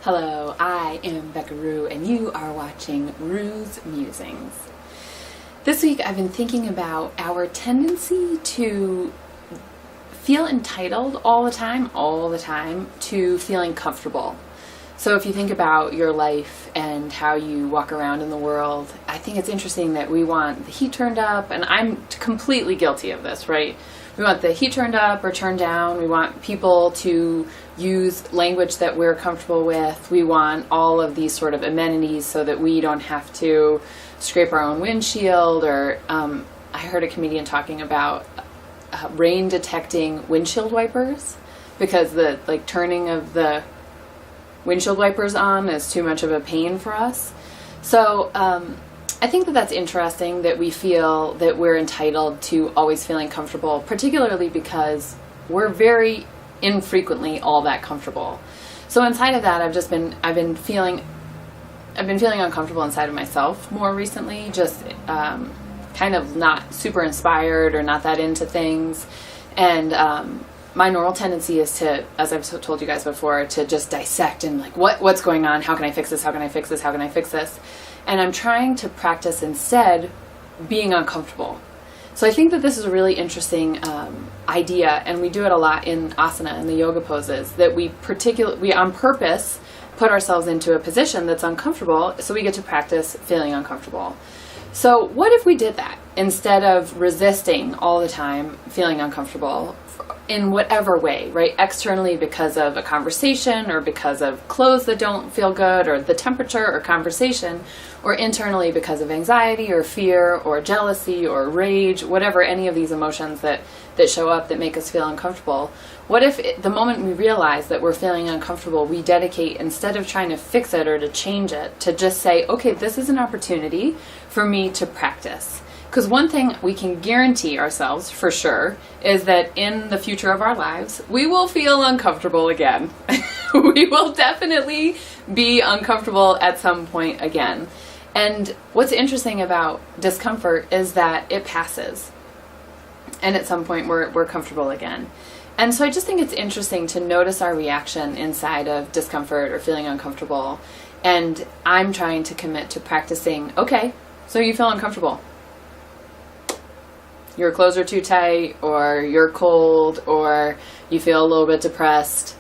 Hello, I am Becca and you are watching Rue's Musings. This week I've been thinking about our tendency to feel entitled all the time to feeling comfortable. So if you think about your life and how you walk around in the world, I think it's interesting that we want the heat turned up, and I'm completely guilty of this, right? We want the heat turned up or turned down. We want people to use language that we're comfortable with. We want all of these sort of amenities so that we don't have to scrape our own windshield. Or I heard a comedian talking about rain detecting windshield wipers, because the turning of the windshield wipers on is too much of a pain for us. So I think that that's interesting, that we feel that we're entitled to always feeling comfortable, particularly because we're very infrequently all that comfortable. So inside of that, I've been feeling uncomfortable inside of myself more recently, just kind of not super inspired or not that into things. And my normal tendency is to, as I've told you guys before, to just dissect and what's going on? How can I fix this? How can I fix this? How can I fix this? And I'm trying to practice instead being uncomfortable. So I think that this is a really interesting idea, and we do it a lot in asana and the yoga poses, that we on purpose put ourselves into a position that's uncomfortable so we get to practice feeling uncomfortable. So what if we did that instead of resisting all the time feeling uncomfortable in whatever way, right? Externally because of a conversation, or because of clothes that don't feel good, or the temperature or conversation, or internally because of anxiety or fear or jealousy or rage, whatever, any of these emotions that show up that make us feel uncomfortable. What if the moment we realize that we're feeling uncomfortable, we dedicate, instead of trying to fix it or to change it, to just say, okay, this is an opportunity for me to practice. Because one thing we can guarantee ourselves for sure is that in the future of our lives, we will feel uncomfortable again. We will definitely be uncomfortable at some point again. And what's interesting about discomfort is that it passes. And at some point we're comfortable again. And so I just think it's interesting to notice our reaction inside of discomfort or feeling uncomfortable. And I'm trying to commit to practicing, okay, so you feel uncomfortable. Your clothes are too tight, or you're cold, or you feel a little bit depressed.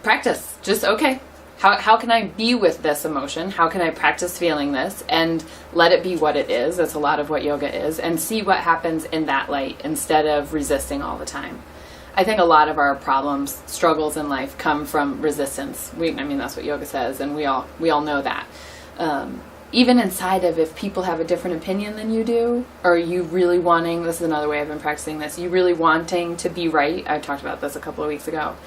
Practice. Just, okay, how can I be with this emotion? How can I practice feeling this and let it be what it is? That's a lot of what yoga is. And see what happens in that light instead of resisting all the time. I think a lot of our problems, struggles in life come from resistance. That's what yoga says, and we all know that. Even inside of, if people have a different opinion than you do, or you really wanting, this is another way I've been practicing this, you really wanting to be right. I talked about this a couple of weeks ago.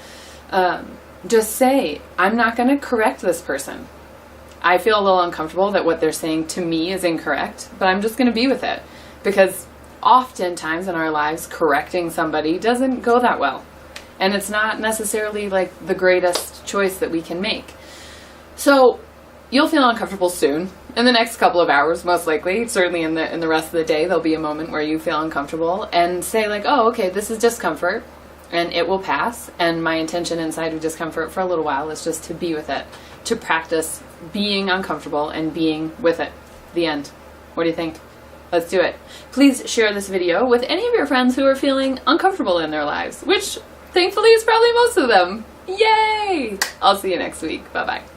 Just say, I'm not going to correct this person. I feel a little uncomfortable that what they're saying to me is incorrect, but I'm just going to be with it. Because oftentimes in our lives, correcting somebody doesn't go that well. And it's not necessarily the greatest choice that we can make. So you'll feel uncomfortable soon. In the next couple of hours, most likely, certainly in the rest of the day, there'll be a moment where you feel uncomfortable, and say oh, okay, this is discomfort, and it will pass. And my intention inside of discomfort for a little while is just to be with it, to practice being uncomfortable and being with it. The end. What do you think? Let's do it. Please share this video with any of your friends who are feeling uncomfortable in their lives, which thankfully is probably most of them. Yay! I'll see you next week. Bye-bye.